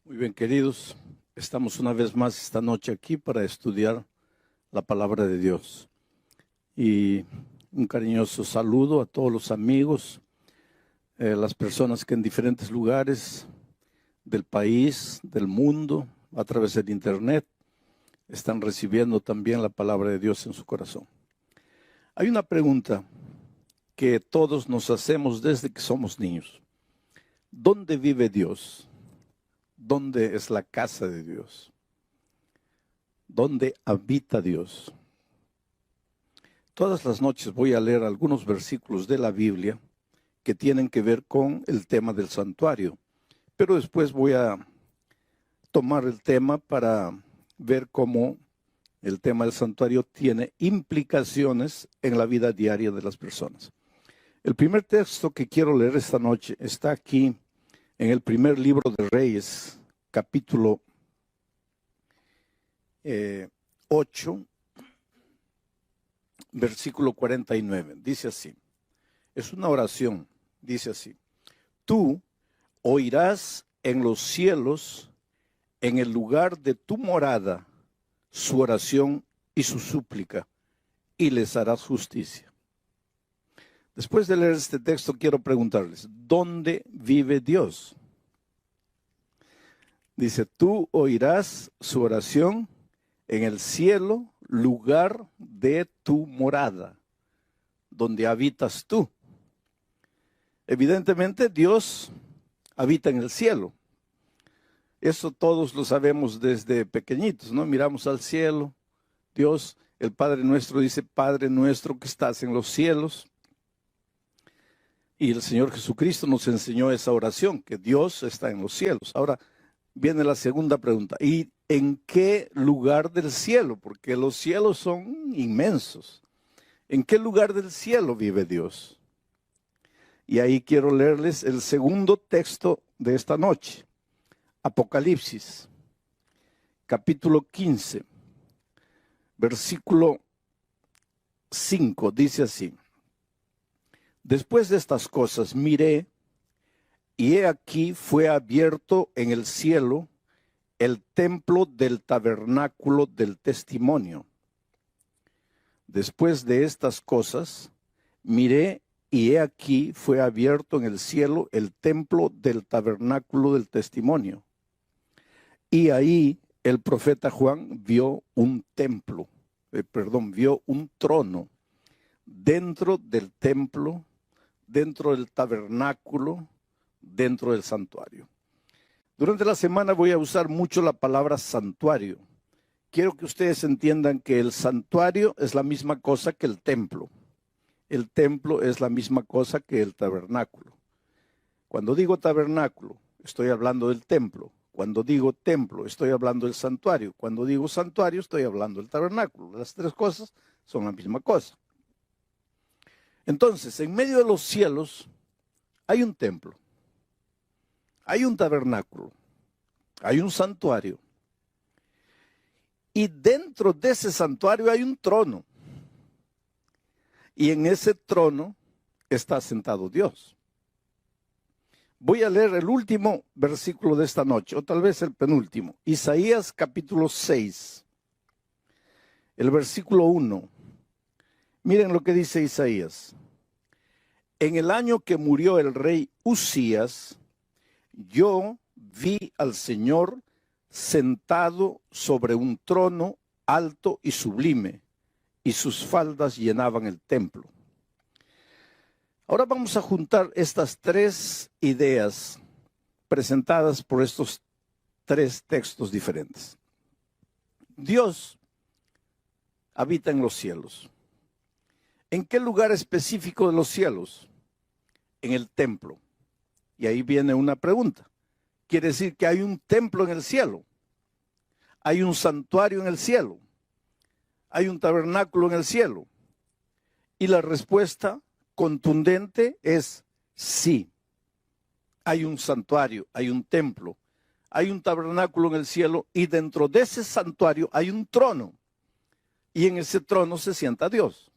Muy bien, queridos, estamos una vez más esta noche aquí para estudiar la palabra de Dios. Y un cariñoso saludo a todos los amigos, las personas que en diferentes lugares del país, del mundo, a través del internet, están recibiendo también la palabra de Dios en su corazón. Hay una pregunta que todos nos hacemos desde que somos niños. ¿Dónde vive Dios? ¿Dónde es la casa de Dios? ¿Dónde habita Dios? Todas las noches voy a leer algunos versículos de la Biblia que tienen que ver con el tema del santuario, pero después voy a tomar el tema para ver cómo el tema del santuario tiene implicaciones en la vida diaria de las personas. El primer texto que quiero leer esta noche está aquí en el primer libro de Reyes, capítulo 8, versículo 49. Dice así, es una oración, dice así: tú oirás en los cielos, en el lugar de tu morada, su oración y su súplica, y les harás justicia. Después de leer este texto, quiero preguntarles, ¿dónde vive Dios? Dice, tú oirás su oración en el cielo, lugar de tu morada, donde habitas tú. Evidentemente, Dios habita en el cielo. Eso todos lo sabemos desde pequeñitos, ¿no? Miramos al cielo, Dios, el Padre nuestro dice, Padre nuestro que estás en los cielos. Y el Señor Jesucristo nos enseñó esa oración, que Dios está en los cielos. Ahora viene la segunda pregunta, ¿y en qué lugar del cielo? Porque los cielos son inmensos. ¿En qué lugar del cielo vive Dios? Y ahí quiero leerles el segundo texto de esta noche. Apocalipsis, capítulo 15, versículo 5, dice así. Después de estas cosas miré, y he aquí fue abierto en el cielo el templo del tabernáculo del testimonio. Después de estas cosas miré, y he aquí fue abierto en el cielo el templo del tabernáculo del testimonio. Y ahí el profeta Juan vio un templo, vio un trono dentro del templo, dentro del tabernáculo, dentro del santuario. Durante la semana voy a usar mucho la palabra santuario. Quiero que ustedes entiendan que el santuario es la misma cosa que el templo. El templo es la misma cosa que el tabernáculo. Cuando digo tabernáculo, estoy hablando del templo. Cuando digo templo, estoy hablando del santuario. Cuando digo santuario, estoy hablando del tabernáculo. Las tres cosas son la misma cosa. Entonces, en medio de los cielos hay un templo, hay un tabernáculo, hay un santuario. Y dentro de ese santuario hay un trono. Y en ese trono está sentado Dios. Voy a leer el último versículo de esta noche, o tal vez el penúltimo. Isaías capítulo 6, el versículo 1. Miren lo que dice Isaías. En el año que murió el rey Uzías, yo vi al Señor sentado sobre un trono alto y sublime, y sus faldas llenaban el templo. Ahora vamos a juntar estas tres ideas presentadas por estos tres textos diferentes. Dios habita en los cielos. ¿En qué lugar específico de los cielos? En el templo. Y ahí viene una pregunta. Quiere decir que hay un templo en el cielo. Hay un santuario en el cielo. Hay un tabernáculo en el cielo. Y la respuesta contundente es sí. Hay un santuario, hay un templo, hay un tabernáculo en el cielo y dentro de ese santuario hay un trono. Y en ese trono se sienta Dios.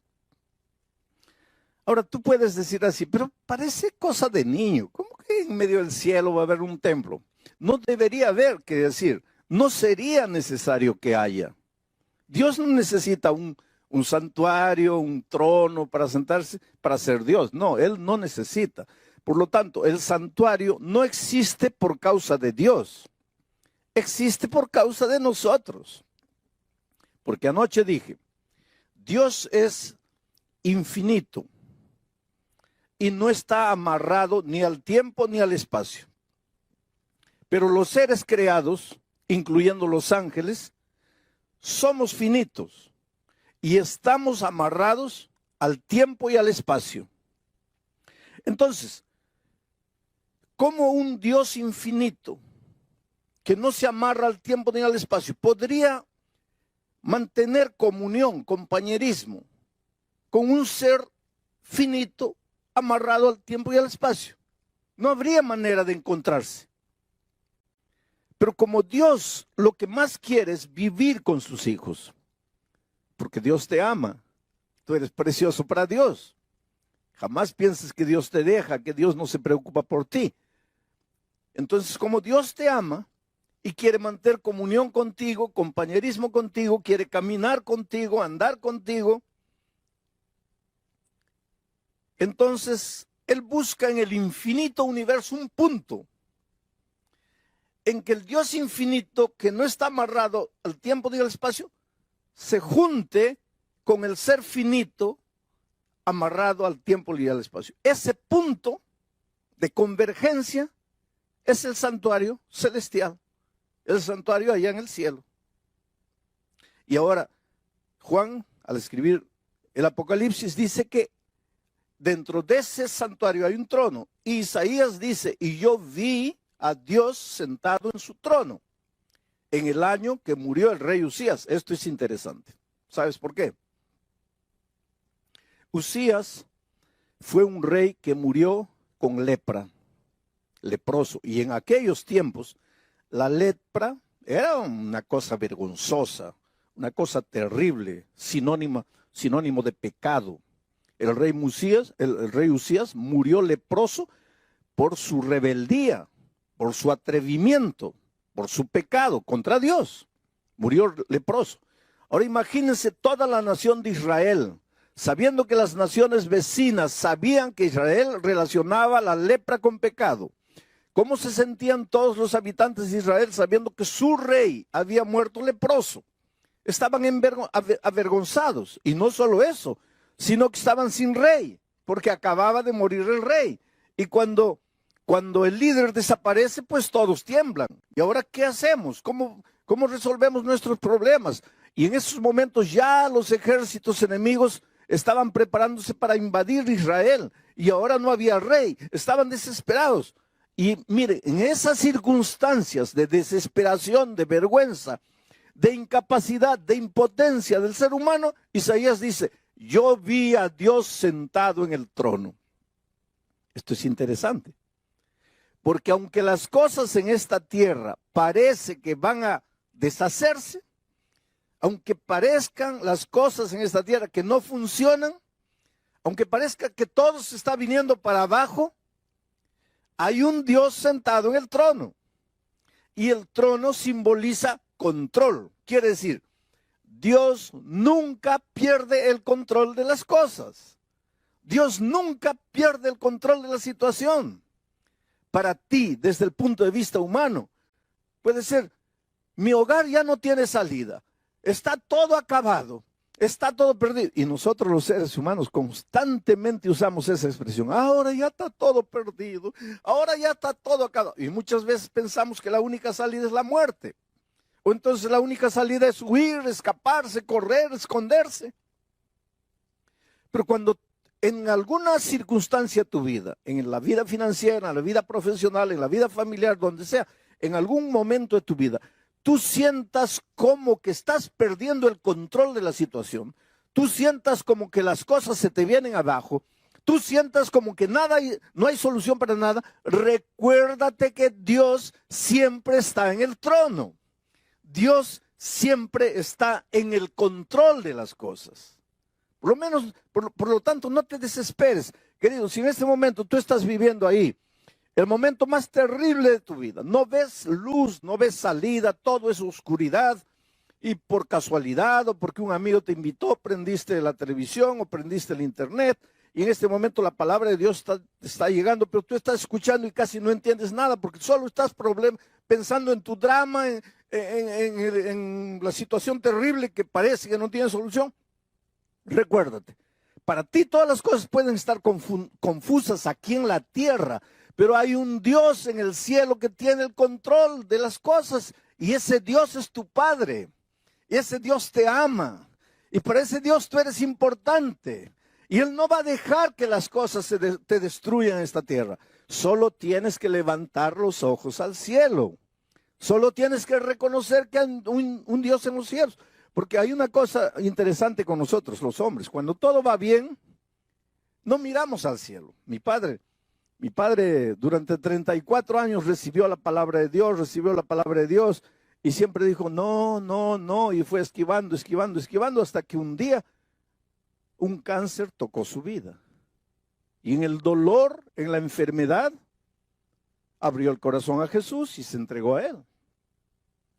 Ahora tú puedes decir así, pero parece cosa de niño. ¿Cómo que en medio del cielo va a haber un templo? no debería haber que decir, no sería necesario que haya. Dios no necesita un santuario, un trono para sentarse, para ser Dios. No, Él no necesita. Por lo tanto, el santuario no existe por causa de Dios. Existe por causa de nosotros. Porque anoche dije, Dios es infinito y no está amarrado ni al tiempo ni al espacio. Pero los seres creados, incluyendo los ángeles, somos finitos y estamos amarrados al tiempo y al espacio. Entonces, ¿cómo un Dios infinito que no se amarra al tiempo ni al espacio podría mantener comunión, compañerismo con un ser finito amarrado al tiempo y al espacio? No habría manera de encontrarse. Pero como Dios lo que más quiere es vivir con sus hijos, porque Dios te ama, tú eres precioso para Dios. Jamás pienses que Dios te deja, que Dios no se preocupa por ti. Entonces, como Dios te ama y quiere mantener comunión contigo, compañerismo contigo, quiere caminar contigo, andar contigo, entonces Él busca en el infinito universo un punto en que el Dios infinito, que no está amarrado al tiempo ni al espacio, se junte con el ser finito amarrado al tiempo y al espacio. Ese punto de convergencia es el santuario celestial, el santuario allá en el cielo. Y ahora, Juan, al escribir el Apocalipsis, dice que dentro de ese santuario hay un trono. Y Isaías dice, y yo vi a Dios sentado en su trono en el año que murió el rey Usías. Esto es interesante. ¿Sabes por qué? Usías fue un rey que murió con lepra, leproso. Y en aquellos tiempos la lepra era una cosa vergonzosa, una cosa terrible, sinónimo de pecado. El rey Usías murió leproso por su rebeldía, por su atrevimiento, por su pecado contra Dios. Murió leproso. Ahora imagínense toda la nación de Israel, sabiendo que las naciones vecinas sabían que Israel relacionaba la lepra con pecado. ¿Cómo se sentían todos los habitantes de Israel sabiendo que su rey había muerto leproso? Estaban avergonzados. Y no solo eso, sino que estaban sin rey, porque acababa de morir el rey. Y cuando el líder desaparece, pues todos tiemblan. ¿Y ahora qué hacemos? ¿Cómo resolvemos nuestros problemas? Y en esos momentos ya los ejércitos enemigos estaban preparándose para invadir Israel. Y ahora no había rey. Estaban desesperados. Y mire, en esas circunstancias de desesperación, de vergüenza, de incapacidad, de impotencia del ser humano, Isaías dice, yo vi a Dios sentado en el trono. Esto es interesante. Porque aunque las cosas en esta tierra parece que van a deshacerse, aunque parezcan las cosas en esta tierra que no funcionan, aunque parezca que todo se está viniendo para abajo, hay un Dios sentado en el trono. Y el trono simboliza control. Quiere decir, Dios nunca pierde el control de las cosas. Dios nunca pierde el control de la situación. Para ti, desde el punto de vista humano, puede ser, mi hogar ya no tiene salida, está todo acabado, está todo perdido. Y nosotros los seres humanos constantemente usamos esa expresión, ahora ya está todo perdido, ahora ya está todo acabado. Y muchas veces pensamos que la única salida es la muerte. O entonces la única salida es huir, escaparse, correr, esconderse. Pero cuando en alguna circunstancia de tu vida, en la vida financiera, en la vida profesional, en la vida familiar, donde sea, en algún momento de tu vida, tú sientas como que estás perdiendo el control de la situación, tú sientas como que las cosas se te vienen abajo, tú sientas como que no hay solución para nada, recuérdate que Dios siempre está en el trono. Dios siempre está en el control de las cosas. Por lo menos, por lo tanto, no te desesperes. Querido, si en este momento tú estás viviendo ahí el momento más terrible de tu vida. No ves luz, no ves salida, todo es oscuridad. Y por casualidad o porque un amigo te invitó, prendiste la televisión o prendiste el internet. Y en este momento la palabra de Dios está llegando, pero tú estás escuchando y casi no entiendes nada porque solo estás pensando en tu drama, en la situación terrible que parece que no tiene solución. Recuérdate, para ti todas las cosas pueden estar confusas aquí en la tierra, pero hay un Dios en el cielo que tiene el control de las cosas y ese Dios es tu Padre. Y ese Dios te ama. Y para ese Dios tú eres importante. Y Él no va a dejar que las cosas te destruyan en esta tierra. Solo tienes que levantar los ojos al cielo. Solo tienes que reconocer que hay un Dios en los cielos. Porque hay una cosa interesante con nosotros, los hombres. Cuando todo va bien, no miramos al cielo. Mi padre durante 34 años recibió la palabra de Dios, y siempre dijo, no, no, no, y fue esquivando, hasta que un día un cáncer tocó su vida. Y en el dolor, en la enfermedad, abrió el corazón a Jesús y se entregó a Él.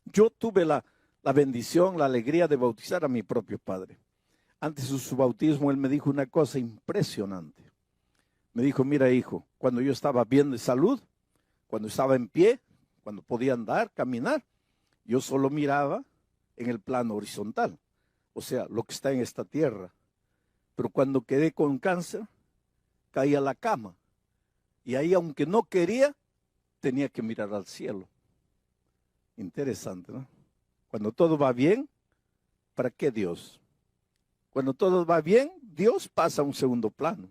Yo tuve la bendición, la alegría de bautizar a mi propio padre. Antes de su bautismo, él me dijo una cosa impresionante. Me dijo, mira hijo, cuando yo estaba bien de salud, cuando estaba en pie, cuando podía andar, caminar, yo solo miraba en el plano horizontal, o sea, lo que está en esta tierra. Pero cuando quedé con cáncer, caí a la cama. Y ahí, aunque no quería, tenía que mirar al cielo. Interesante, ¿no? Cuando todo va bien, ¿para qué Dios? Cuando todo va bien, Dios pasa a un segundo plano.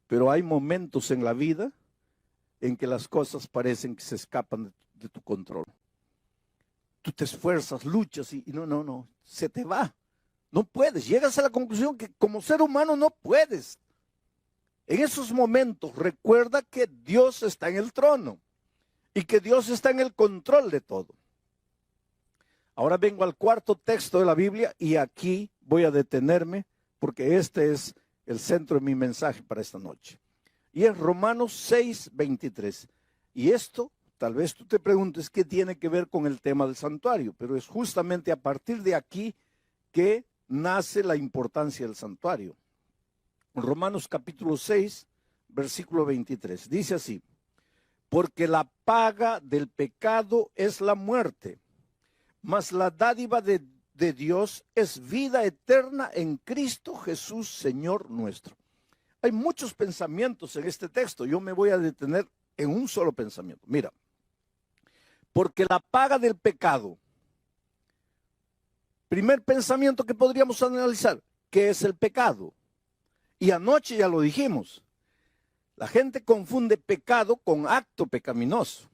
Pero hay momentos en la vida en que las cosas parecen que se escapan de tu control. Tú te esfuerzas, luchas y no, se te va. No puedes. Llegas a la conclusión que como ser humano no puedes. En esos momentos recuerda que Dios está en el trono y que Dios está en el control de todo. Ahora vengo al cuarto texto de la Biblia y aquí voy a detenerme porque este es el centro de mi mensaje para esta noche. Y es Romanos 6:23. Y esto, tal vez tú te preguntes qué tiene que ver con el tema del santuario, pero es justamente a partir de aquí que nace la importancia del santuario. Romanos capítulo 6, versículo 23. Dice así, porque la paga del pecado es la muerte, mas la dádiva de Dios es vida eterna en Cristo Jesús, Señor nuestro. Hay muchos pensamientos en este texto. Yo me voy a detener en un solo pensamiento. Mira, porque la paga del pecado. Primer pensamiento que podríamos analizar, ¿qué es el pecado? Y anoche ya lo dijimos. La gente confunde pecado con acto pecaminoso.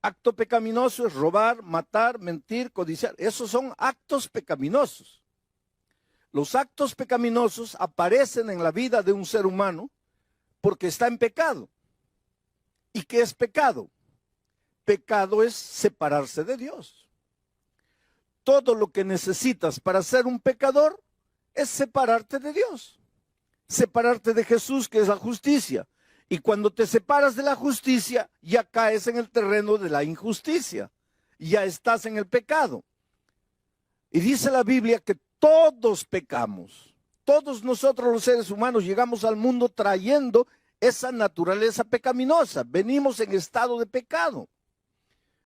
Acto pecaminoso es robar, matar, mentir, codiciar. Esos son actos pecaminosos. Los actos pecaminosos aparecen en la vida de un ser humano porque está en pecado. ¿Y qué es pecado? Pecado es separarse de Dios. Todo lo que necesitas para ser un pecador es separarte de Dios. Separarte de Jesús, que es la justicia. Y cuando te separas de la justicia, ya caes en el terreno de la injusticia. Ya estás en el pecado. Y dice la Biblia que todos pecamos. Todos nosotros los seres humanos llegamos al mundo trayendo esa naturaleza pecaminosa. Venimos en estado de pecado.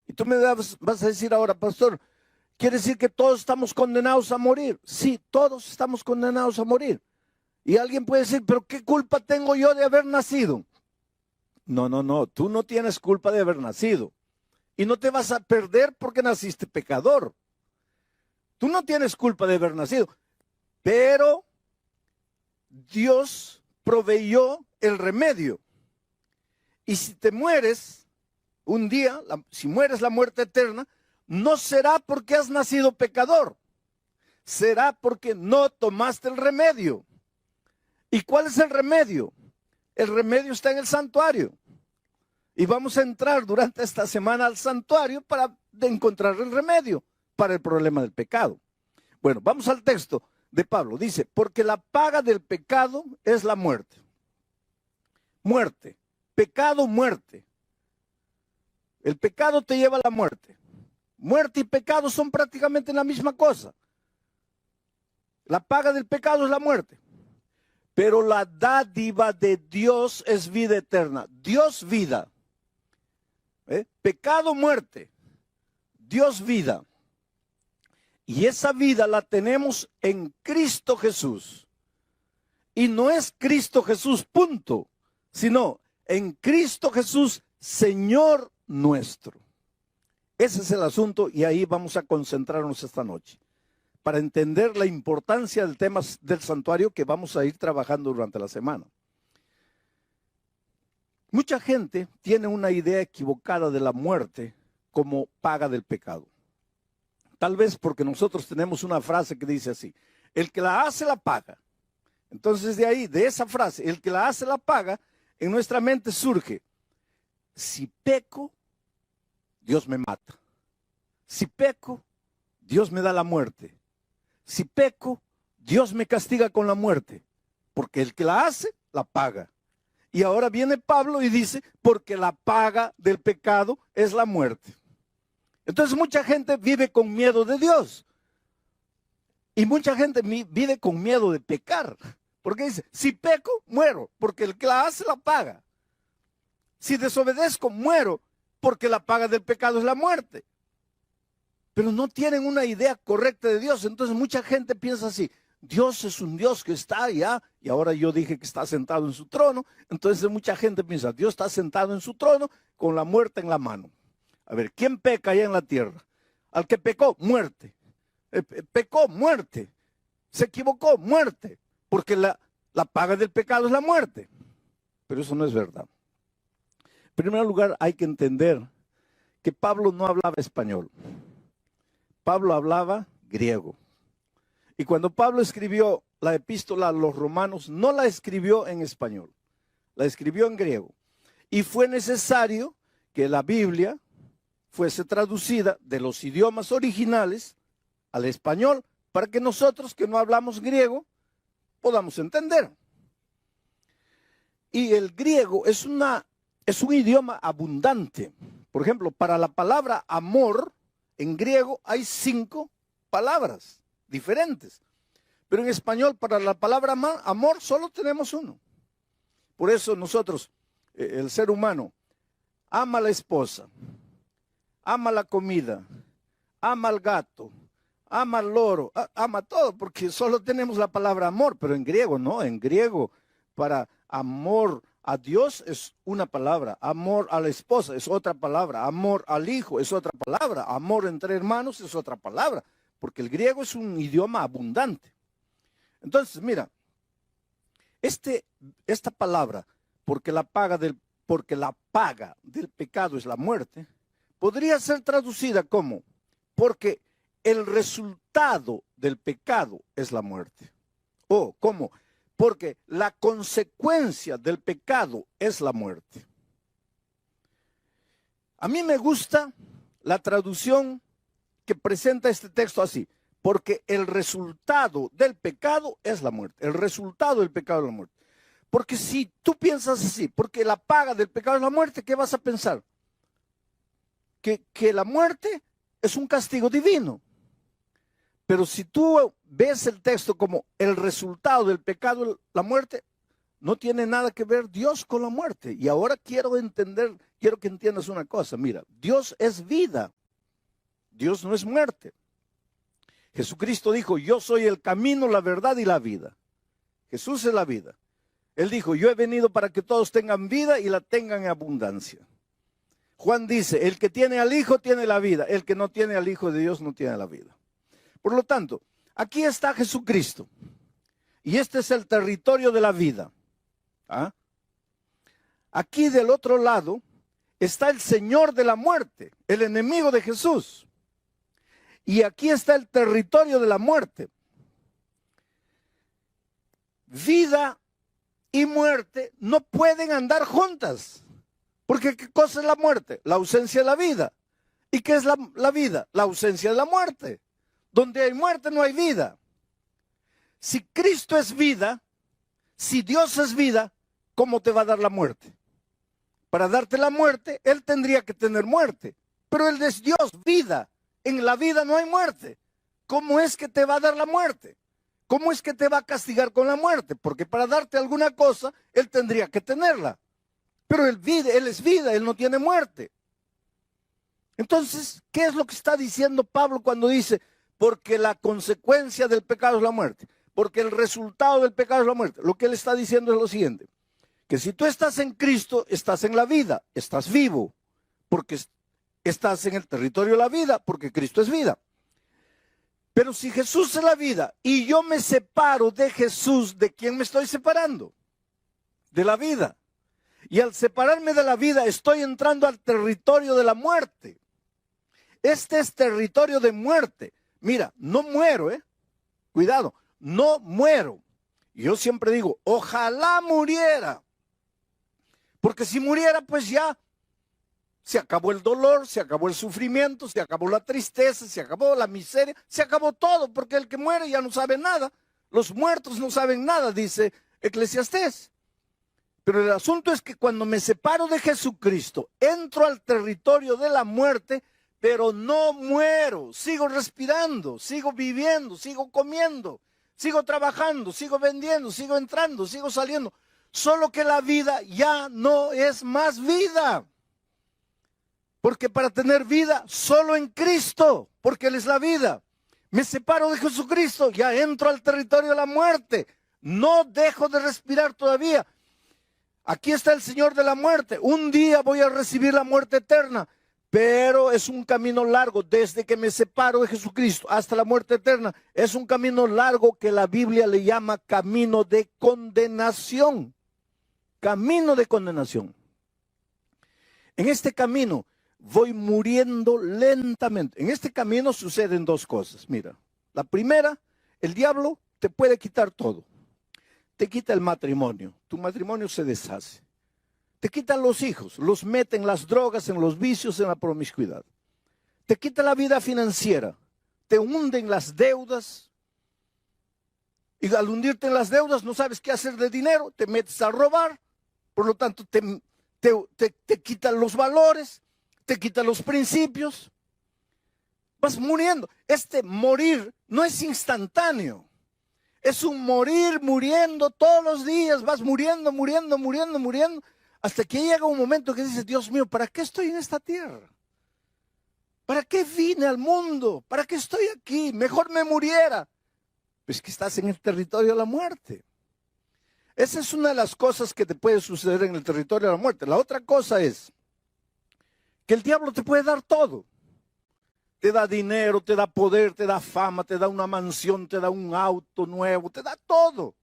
Y tú me vas a decir ahora, pastor, ¿quiere decir que todos estamos condenados a morir? Sí, todos estamos condenados a morir. Y alguien puede decir, pero ¿qué culpa tengo yo de haber nacido? No, tú no tienes culpa de haber nacido. Y no te vas a perder porque naciste pecador. Tú no tienes culpa de haber nacido. Pero Dios proveyó el remedio. Y si te mueres un día, si mueres la muerte eterna, no será porque has nacido pecador. Será porque no tomaste el remedio. ¿Y cuál es el remedio? El remedio está en el santuario. Y vamos a entrar durante esta semana al santuario para encontrar el remedio para el problema del pecado. Bueno, vamos al texto de Pablo. Dice, porque la paga del pecado es la muerte. Muerte. Pecado, muerte. El pecado te lleva a la muerte. Muerte y pecado son prácticamente la misma cosa. La paga del pecado es la muerte. Pero la dádiva de Dios es vida eterna. Dios, vida. Pecado, muerte. Dios, vida. Y esa vida la tenemos en Cristo Jesús. Y no es Cristo Jesús, punto, sino en Cristo Jesús, Señor nuestro. Ese es el asunto y ahí vamos a concentrarnos esta noche para entender la importancia del tema del santuario que vamos a ir trabajando durante la semana. Mucha gente tiene una idea equivocada de la muerte como paga del pecado. Tal vez porque nosotros tenemos una frase que dice así: el que la hace la paga. Entonces de ahí, de esa frase, el que la hace la paga, en nuestra mente surge: si peco, Dios me mata. Si peco, Dios me da la muerte. Si peco, Dios me castiga con la muerte. Porque el que la hace, la paga. Y ahora viene Pablo y dice: porque la paga del pecado es la muerte. Entonces mucha gente vive con miedo de Dios. Y mucha gente vive con miedo de pecar. Porque dice: si peco, muero, porque el que la hace, la paga. Si desobedezco, muero, porque la paga del pecado es la muerte. Pero no tienen una idea correcta de Dios. Entonces mucha gente piensa así: Dios es un Dios que está allá, y ahora yo dije que está sentado en su trono. Entonces mucha gente piensa: Dios está sentado en su trono con la muerte en la mano. A ver, ¿quién peca allá en la tierra? Al que pecó, muerte. Pecó, muerte. Se equivocó, muerte. Porque la paga del pecado es la muerte. Pero eso no es verdad. En primer lugar, hay que entender que Pablo no hablaba español. Pablo hablaba griego. Y cuando Pablo escribió la epístola a los romanos, no la escribió en español, la escribió en griego. Y fue necesario que la Biblia fuese traducida de los idiomas originales al español para que nosotros que no hablamos griego podamos entender. Y el griego es un idioma abundante. Por ejemplo, para la palabra amor, en griego hay 5 palabras diferentes. Pero en español, para la palabra amor, solo tenemos 1. Por eso nosotros, el ser humano, ama a la esposa, ama la comida, ama al gato, ama al loro, ama todo, porque solo tenemos la palabra amor. Pero en griego no, en griego para amor a Dios es una palabra, amor a la esposa es otra palabra, amor al hijo es otra palabra, amor entre hermanos es otra palabra, porque el griego es un idioma abundante. Entonces, mira, esta palabra, porque la paga del pecado es la muerte, podría ser traducida como: porque el resultado del pecado es la muerte. O como: porque la consecuencia del pecado es la muerte. A mí me gusta la traducción que presenta este texto así: porque el resultado del pecado es la muerte. El resultado del pecado es la muerte. Porque si tú piensas así, porque la paga del pecado es la muerte, ¿qué vas a pensar? Que la muerte es un castigo divino. Pero si tú ves el texto como el resultado del pecado, la muerte, no tiene nada que ver Dios con la muerte. Y ahora quiero que entiendas una cosa. Mira, Dios es vida. Dios no es muerte. Jesucristo dijo: yo soy el camino, la verdad y la vida. Jesús es la vida. Él dijo: yo he venido para que todos tengan vida y la tengan en abundancia. Juan dice: el que tiene al Hijo tiene la vida. El que no tiene al Hijo de Dios no tiene la vida. Por lo tanto, aquí está Jesucristo. Y este es el territorio de la vida. ¿Ah? Aquí del otro lado está el Señor de la muerte, el enemigo de Jesús. Y aquí está el territorio de la muerte. Vida y muerte no pueden andar juntas. Porque ¿qué cosa es la muerte? La ausencia de la vida. ¿Y qué es la vida? La ausencia de la muerte. Donde hay muerte no hay vida. Si Cristo es vida, si Dios es vida, ¿cómo te va a dar la muerte? Para darte la muerte, Él tendría que tener muerte. Pero Él es Dios, vida. En la vida no hay muerte. ¿Cómo es que te va a dar la muerte? ¿Cómo es que te va a castigar con la muerte? Porque para darte alguna cosa, Él tendría que tenerla. Pero Él es vida, Él no tiene muerte. Entonces, ¿qué es lo que está diciendo Pablo cuando dice, porque la consecuencia del pecado es la muerte? Porque el resultado del pecado es la muerte. Lo que él está diciendo es lo siguiente, que si tú estás en Cristo, estás en la vida, estás vivo, porque estás en el territorio de la vida, porque Cristo es vida. Pero si Jesús es la vida y yo me separo de Jesús, ¿de quién me estoy separando? De la vida. Y al separarme de la vida estoy entrando al territorio de la muerte. Este es territorio de muerte. Mira, no muero, cuidado, no muero. Yo siempre digo, ojalá muriera. Porque si muriera, pues ya se acabó el dolor, se acabó el sufrimiento, se acabó la tristeza, se acabó la miseria, se acabó todo, porque el que muere ya no sabe nada. Los muertos no saben nada, dice Eclesiastés. Pero el asunto es que cuando me separo de Jesucristo, entro al territorio de la muerte, pero no muero, sigo respirando, sigo viviendo, sigo comiendo, sigo trabajando, sigo vendiendo, sigo entrando, sigo saliendo. Solo que la vida ya no es más vida. Porque para tener vida, solo en Cristo, porque Él es la vida. Me separo de Jesucristo, ya entro al territorio de la muerte. No dejo de respirar todavía. Aquí está el Señor de la muerte. Un día voy a recibir la muerte eterna. Pero es un camino largo, desde que me separo de Jesucristo hasta la muerte eterna. Es un camino largo que la Biblia le llama camino de condenación. Camino de condenación. En este camino voy muriendo lentamente. En este camino suceden dos cosas. Mira, la primera, el diablo te puede quitar todo. Te quita el matrimonio, tu matrimonio se deshace. Te quitan los hijos, los mete en las drogas, en los vicios, en la promiscuidad. Te quita la vida financiera, te hunde en las deudas. Y al hundirte en las deudas no sabes qué hacer de dinero, te metes a robar. Por lo tanto, te quitan los valores, te quitan los principios. Vas muriendo. Este morir no es instantáneo. Es un morir, muriendo todos los días. Vas muriendo, muriendo, muriendo, muriendo. Hasta que llega un momento que dices, Dios mío, ¿para qué estoy en esta tierra? ¿Para qué vine al mundo? ¿Para qué estoy aquí? Mejor me muriera. Pues que estás en el territorio de la muerte. Esa es una de las cosas que te puede suceder en el territorio de la muerte. La otra cosa es que el diablo te puede dar todo. Te da dinero, te da poder, te da fama, te da una mansión, te da un auto nuevo, te da todo.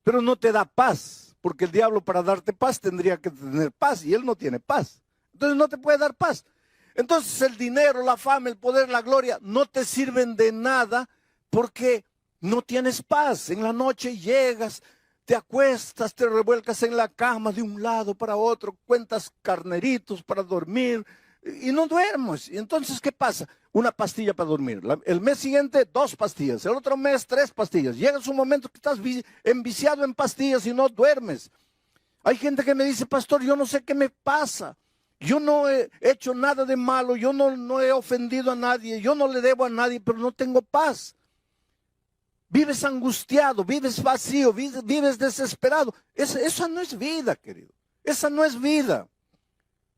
Pero no te da paz. Porque el diablo para darte paz tendría que tener paz y él no tiene paz. Entonces no te puede dar paz. Entonces el dinero, la fama, el poder, la gloria no te sirven de nada porque no tienes paz. En la noche llegas, te acuestas, te revuelcas en la cama de un lado para otro, cuentas carneritos para dormir y no duermes. Y entonces, ¿qué pasa? Una pastilla para dormir. El mes siguiente, 2 pastillas. El otro mes, 3 pastillas. Llega un momento que estás enviciado en pastillas y no duermes. Hay gente que me dice, pastor, yo no sé qué me pasa. Yo no he hecho nada de malo. Yo no he ofendido a nadie. Yo no le debo a nadie, pero no tengo paz. Vives angustiado, vives vacío, vives desesperado. Esa no es vida, querido. Esa no es vida.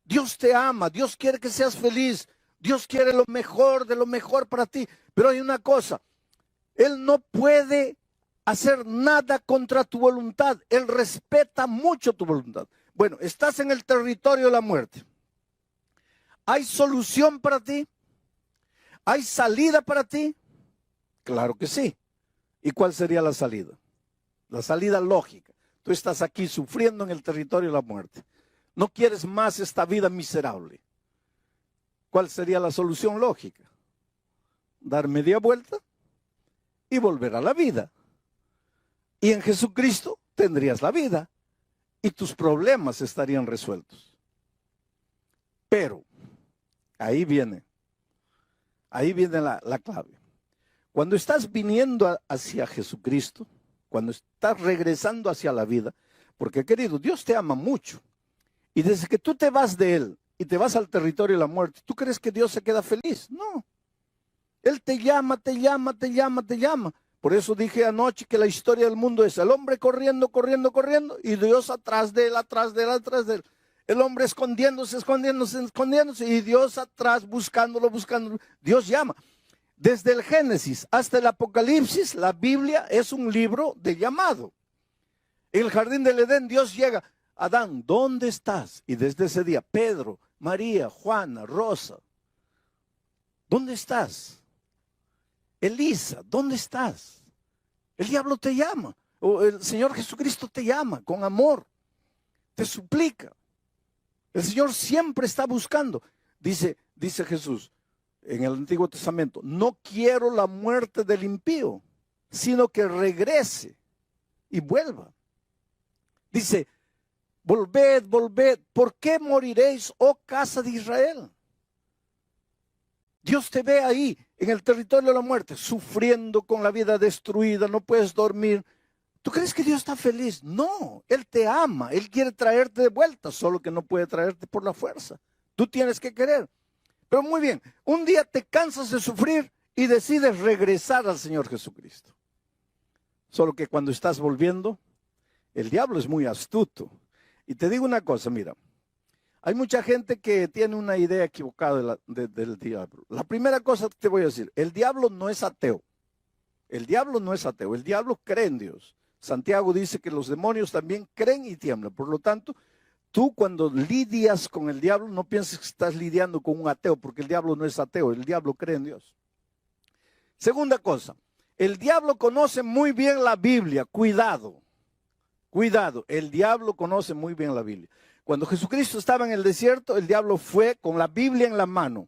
Dios te ama, Dios quiere que seas feliz, Dios quiere lo mejor de lo mejor para ti. Pero hay una cosa, Él no puede hacer nada contra tu voluntad, Él respeta mucho tu voluntad. Bueno, estás en el territorio de la muerte. ¿Hay solución para ti? ¿Hay salida para ti? Claro que sí. ¿Y cuál sería la salida? La salida lógica. Tú estás aquí sufriendo en el territorio de la muerte. No quieres más esta vida miserable. ¿Cuál sería la solución lógica? Dar media vuelta y volver a la vida. Y en Jesucristo tendrías la vida y tus problemas estarían resueltos. Pero, ahí viene la clave. Cuando estás viniendo hacia Jesucristo, cuando estás regresando hacia la vida, porque querido, Dios te ama mucho. Y desde que tú te vas de Él y te vas al territorio de la muerte, ¿tú crees que Dios se queda feliz? No. Él te llama, te llama, te llama, te llama. Por eso dije anoche que la historia del mundo es el hombre corriendo, corriendo, corriendo, y Dios atrás de él, atrás de él, atrás de él. El hombre escondiéndose, escondiéndose, escondiéndose, y Dios atrás buscándolo, buscándolo. Dios llama. Desde el Génesis hasta el Apocalipsis, la Biblia es un libro de llamado. En el jardín del Edén, Dios llega. Adán, ¿dónde estás? Y desde ese día, Pedro, María, Juana, Rosa, ¿dónde estás? Elisa, ¿dónde estás? El diablo te llama, o el Señor Jesucristo te llama con amor, te suplica. El Señor siempre está buscando. Dice Jesús en el Antiguo Testamento, no quiero la muerte del impío, sino que regrese y vuelva. Dice, volved, volved, ¿por qué moriréis, oh casa de Israel? Dios te ve ahí, en el territorio de la muerte, sufriendo con la vida destruida, no puedes dormir. ¿Tú crees que Dios está feliz? No, Él te ama, Él quiere traerte de vuelta, solo que no puede traerte por la fuerza. Tú tienes que querer. Pero muy bien, un día te cansas de sufrir y decides regresar al Señor Jesucristo. Solo que cuando estás volviendo, el diablo es muy astuto. Y te digo una cosa, mira. Hay mucha gente que tiene una idea equivocada del diablo. La primera cosa que te voy a decir, el diablo no es ateo. El diablo no es ateo, el diablo cree en Dios. Santiago dice que los demonios también creen y tiemblan. Por lo tanto, tú cuando lidias con el diablo, no pienses que estás lidiando con un ateo, porque el diablo no es ateo, el diablo cree en Dios. Segunda cosa, el diablo conoce muy bien la Biblia, cuidado, cuidado, el diablo conoce muy bien la Biblia. Cuando Jesucristo estaba en el desierto, el diablo fue con la Biblia en la mano.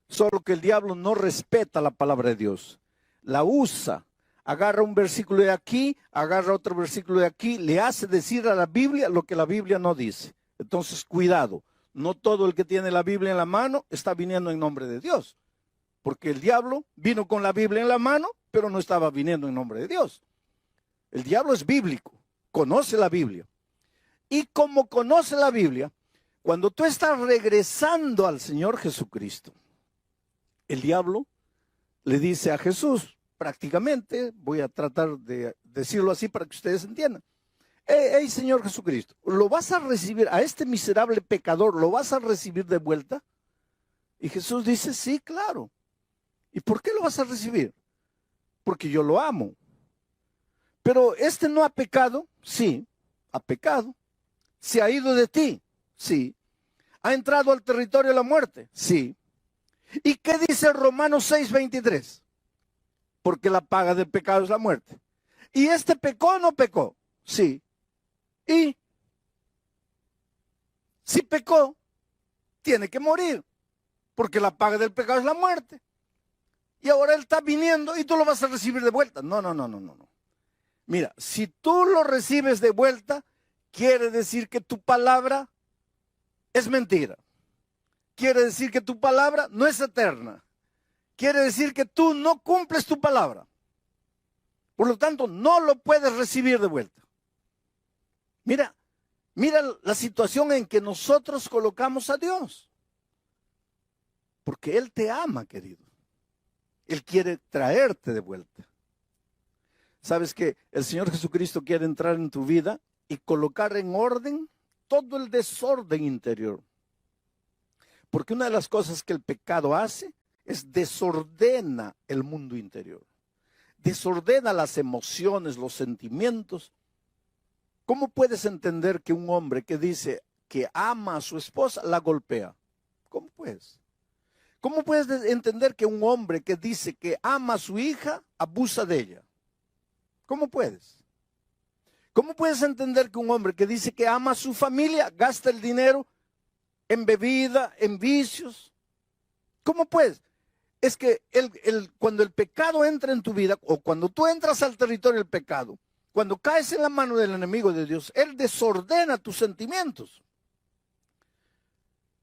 Solo que el diablo no respeta la palabra de Dios. La usa. Agarra un versículo de aquí, agarra otro versículo de aquí, le hace decir a la Biblia lo que la Biblia no dice. Entonces, cuidado. No todo el que tiene la Biblia en la mano está viniendo en nombre de Dios. Porque el diablo vino con la Biblia en la mano, pero no estaba viniendo en nombre de Dios. El diablo es bíblico. Conoce la Biblia. Y como conoce la Biblia, cuando tú estás regresando al Señor Jesucristo, el diablo le dice a Jesús, prácticamente, voy a tratar de decirlo así para que ustedes entiendan, hey, Señor Jesucristo, ¿lo vas a recibir a este miserable pecador, lo vas a recibir de vuelta? Y Jesús dice, sí, claro. ¿Y por qué lo vas a recibir? Porque yo lo amo. Pero este no ha pecado, sí, ha pecado. ¿Se ha ido de ti? Sí. ¿Ha entrado al territorio de la muerte? Sí. ¿Y qué dice Romanos 6:23? Porque la paga del pecado es la muerte. ¿Y este pecó o no pecó? Sí. ¿Y si pecó, tiene que morir? Porque la paga del pecado es la muerte. Y ahora él está viniendo y tú lo vas a recibir de vuelta. No. Mira, si tú lo recibes de vuelta, quiere decir que tu palabra es mentira. Quiere decir que tu palabra no es eterna. Quiere decir que tú no cumples tu palabra. Por lo tanto, no lo puedes recibir de vuelta. Mira la situación en que nosotros colocamos a Dios. Porque Él te ama, querido. Él quiere traerte de vuelta. ¿Sabes que el Señor Jesucristo quiere entrar en tu vida y colocar en orden todo el desorden interior? Porque una de las cosas que el pecado hace es desordena el mundo interior. Desordena las emociones, los sentimientos. ¿Cómo puedes entender que un hombre que dice que ama a su esposa la golpea? ¿Cómo puedes? ¿Cómo puedes entender que un hombre que dice que ama a su hija abusa de ella? ¿Cómo puedes? ¿Cómo puedes entender que un hombre que dice que ama a su familia gasta el dinero en bebida, en vicios? ¿Cómo puedes? Es que cuando el pecado entra en tu vida, o cuando tú entras al territorio del pecado, cuando caes en la mano del enemigo de Dios, Él desordena tus sentimientos.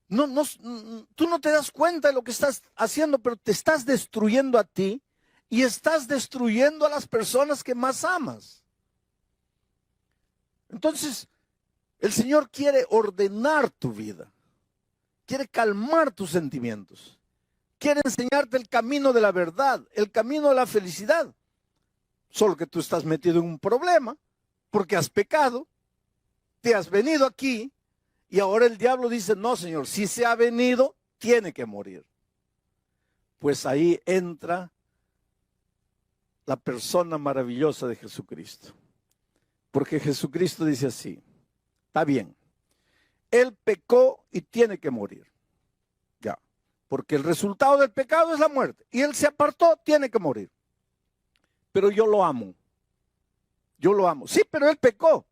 Tú no te das cuenta de lo que estás haciendo, pero te estás destruyendo a ti y estás destruyendo a las personas que más amas. Entonces, El Señor quiere ordenar tu vida, quiere calmar tus sentimientos, quiere enseñarte el camino de la verdad, el camino de la felicidad. Solo que tú estás metido en un problema porque has pecado, te has venido aquí y ahora el diablo dice, no, Señor, si se ha venido, tiene que morir. Pues ahí entra la persona maravillosa de Jesucristo. Porque Jesucristo dice así, está bien, Él pecó y tiene que morir. Ya, porque el resultado del pecado es la muerte. Y Él se apartó, tiene que morir. Pero yo lo amo. Yo lo amo. Sí, pero Él pecó.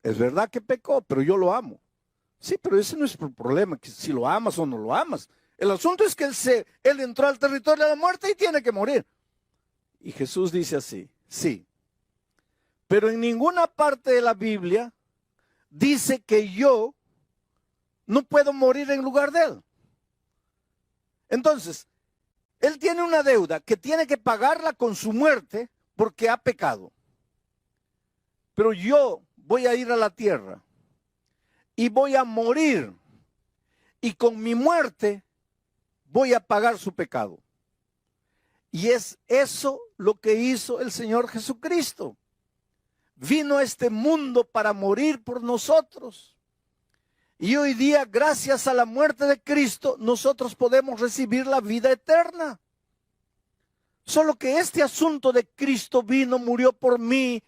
Es verdad que pecó, pero yo lo amo. Sí, pero ese no es el problema, que si lo amas o no lo amas. El asunto es que él entró al territorio de la muerte y tiene que morir. Y Jesús dice así, sí. Pero en ninguna parte de la Biblia dice que yo no puedo morir en lugar de Él. Entonces, Él tiene una deuda que tiene que pagarla con su muerte porque ha pecado. Pero yo voy a ir a la tierra y voy a morir y con mi muerte voy a pagar su pecado. Y es eso lo que hizo el Señor Jesucristo. Vino a este mundo para morir por nosotros. Y hoy día, gracias a la muerte de Cristo, nosotros podemos recibir la vida eterna. Solo que este asunto de Cristo vino, murió por mí,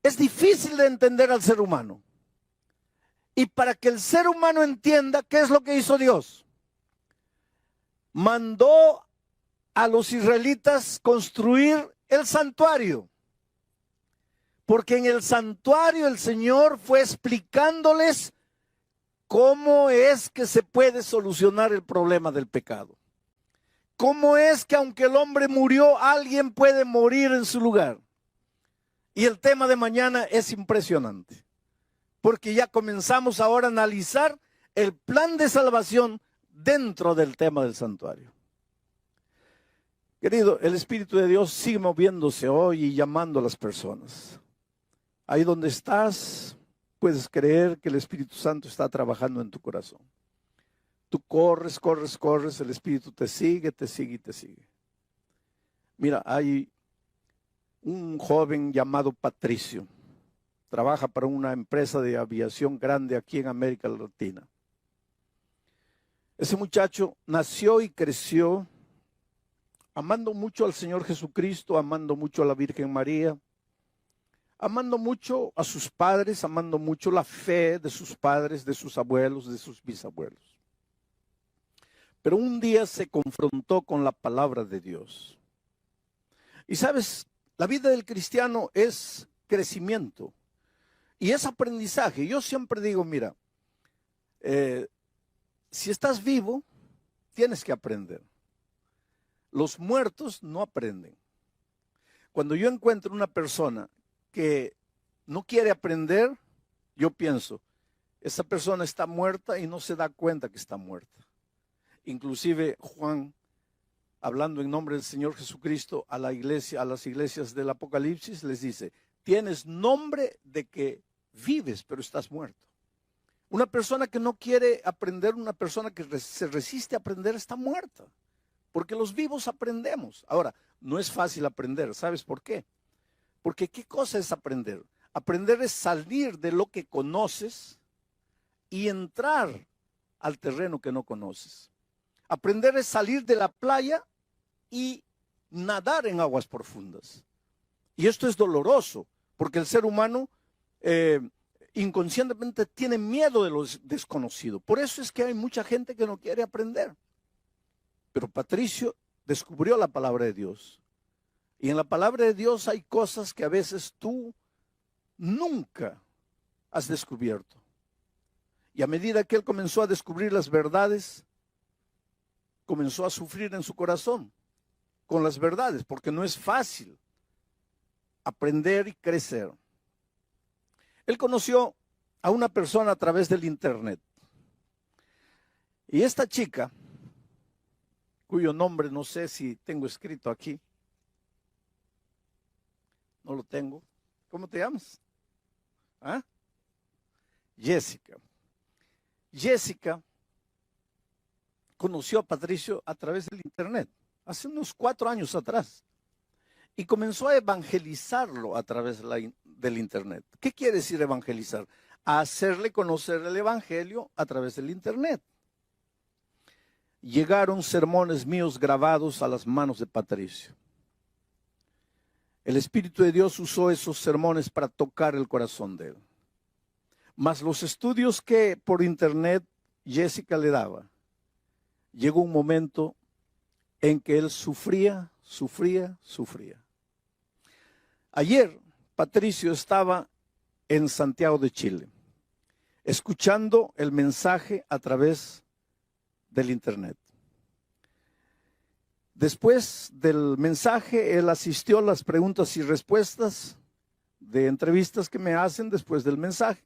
es difícil de entender al ser humano. Y para que el ser humano entienda qué es lo que hizo Dios, mandó a los israelitas construir el santuario. Porque en el santuario el Señor fue explicándoles cómo es que se puede solucionar el problema del pecado. Cómo es que aunque el hombre murió, alguien puede morir en su lugar. Y el tema de mañana es impresionante. Porque ya comenzamos ahora a analizar el plan de salvación dentro del tema del santuario. Querido, el Espíritu de Dios sigue moviéndose hoy y llamando a las personas. Ahí donde estás, puedes creer que el Espíritu Santo está trabajando en tu corazón. Tú corres, corres, corres, el Espíritu te sigue, te sigue y te sigue. Mira, hay un joven llamado Patricio. Trabaja para una empresa de aviación grande aquí en América Latina. Ese muchacho nació y creció amando mucho al Señor Jesucristo, amando mucho a la Virgen María, amando mucho a sus padres, amando mucho la fe de sus padres, de sus abuelos, de sus bisabuelos. Pero un día se confrontó con la palabra de Dios. Y sabes, la vida del cristiano es crecimiento y es aprendizaje. Yo siempre digo, mira, si estás vivo, tienes que aprender. Los muertos no aprenden. Cuando yo encuentro una persona que no quiere aprender, yo pienso, esa persona está muerta y no se da cuenta que está muerta. Inclusive Juan, hablando en nombre del Señor Jesucristo a la iglesia, a las iglesias del Apocalipsis, les dice, tienes nombre de que vives, pero estás muerto. Una persona que no quiere aprender, una persona que se resiste a aprender, está muerta. Porque los vivos aprendemos. Ahora, no es fácil aprender. ¿Sabes por qué? Porque ¿qué cosa es aprender? Aprender es salir de lo que conoces y entrar al terreno que no conoces. Aprender es salir de la playa y nadar en aguas profundas. Y esto es doloroso, porque el ser humano inconscientemente tiene miedo de lo desconocido. Por eso es que hay mucha gente que no quiere aprender. Pero Patricio descubrió la palabra de Dios. Y en la palabra de Dios hay cosas que a veces tú nunca has descubierto. Y a medida que él comenzó a descubrir las verdades, comenzó a sufrir en su corazón con las verdades, porque no es fácil aprender y crecer. Él conoció a una persona a través del internet. Y esta chica, cuyo nombre no sé si tengo escrito aquí, no lo tengo. ¿Cómo te llamas? ¿Ah? Jessica. Jessica conoció a Patricio a través del internet, hace unos 4 años atrás, y comenzó a evangelizarlo a través del internet. ¿Qué quiere decir evangelizar? A hacerle conocer el evangelio a través del internet. Llegaron sermones míos grabados a las manos de Patricio. El Espíritu de Dios usó esos sermones para tocar el corazón de él. Mas los estudios que por internet Jessica le daba, llegó un momento en que él sufría. Ayer Patricio estaba en Santiago de Chile, escuchando el mensaje a través del internet. Después del mensaje, él asistió a las preguntas y respuestas de entrevistas que me hacen después del mensaje.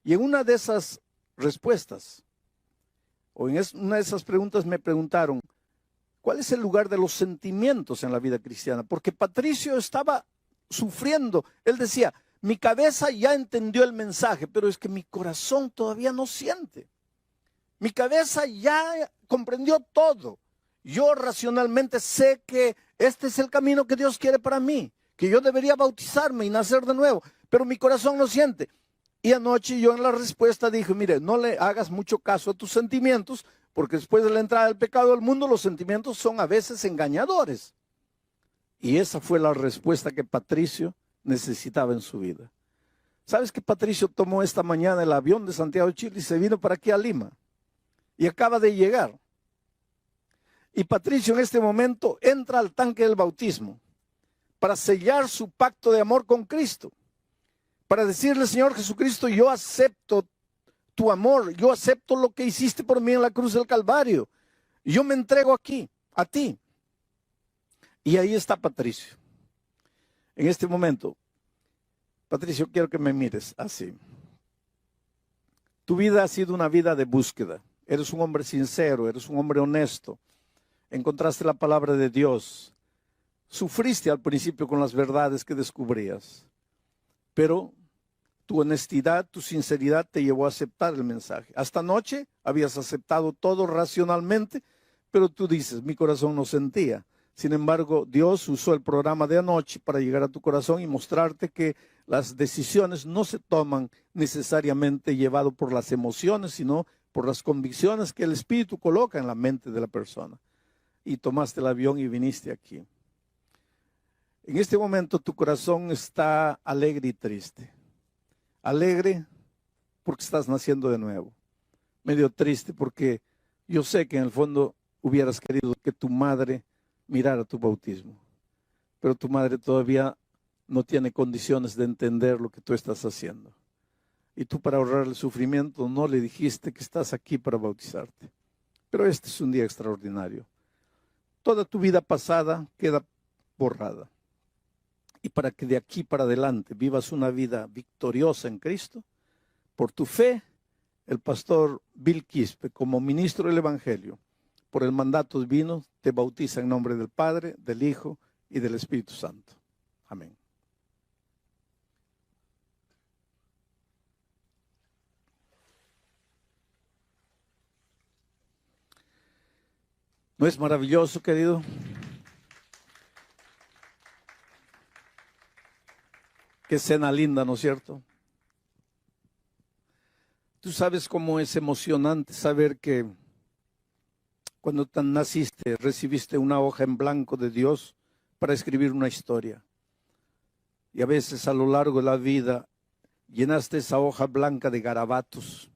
Y en una de esas respuestas, o en una de esas preguntas me preguntaron, ¿cuál es el lugar de los sentimientos en la vida cristiana? Porque Patricio estaba sufriendo. Él decía, mi cabeza ya entendió el mensaje, pero es que mi corazón todavía no siente. Mi cabeza ya comprendió todo. Yo racionalmente sé que este es el camino que Dios quiere para mí, que yo debería bautizarme y nacer de nuevo, pero mi corazón no siente. Y anoche yo en la respuesta dije, mire, no le hagas mucho caso a tus sentimientos, porque después de la entrada del pecado al mundo, los sentimientos son a veces engañadores. Y esa fue la respuesta que Patricio necesitaba en su vida. ¿Sabes que Patricio tomó esta mañana el avión de Santiago de Chile y se vino para aquí a Lima? Y acaba de llegar. Y Patricio en este momento entra al tanque del bautismo para sellar su pacto de amor con Cristo. Para decirle, Señor Jesucristo, yo acepto tu amor, yo acepto lo que hiciste por mí en la cruz del Calvario. Yo me entrego aquí, a ti. Y ahí está Patricio. En este momento, Patricio, quiero que me mires así. Tu vida ha sido una vida de búsqueda. Eres un hombre sincero, eres un hombre honesto. Encontraste la palabra de Dios. Sufriste al principio con las verdades que descubrías. Pero tu honestidad, tu sinceridad te llevó a aceptar el mensaje. Hasta anoche habías aceptado todo racionalmente, pero tú dices, mi corazón no sentía. Sin embargo, Dios usó el programa de anoche para llegar a tu corazón y mostrarte que las decisiones no se toman necesariamente llevado por las emociones, sino por las convicciones que el Espíritu coloca en la mente de la persona. Y tomaste el avión y viniste aquí. En este momento tu corazón está alegre y triste. Alegre porque estás naciendo de nuevo. Medio triste porque yo sé que en el fondo hubieras querido que tu madre mirara tu bautismo. Pero tu madre todavía no tiene condiciones de entender lo que tú estás haciendo. Y tú, para ahorrar el sufrimiento, no le dijiste que estás aquí para bautizarte. Pero este es un día extraordinario. Toda tu vida pasada queda borrada. Y para que de aquí para adelante vivas una vida victoriosa en Cristo, por tu fe, el pastor Bill Quispe, como ministro del Evangelio, por el mandato divino, te bautiza en nombre del Padre, del Hijo y del Espíritu Santo. Amén. ¿No es maravilloso, querido? Qué escena linda, ¿no es cierto? Tú sabes cómo es emocionante saber que cuando naciste recibiste una hoja en blanco de Dios para escribir una historia. Y a veces a lo largo de la vida llenaste esa hoja blanca de garabatos.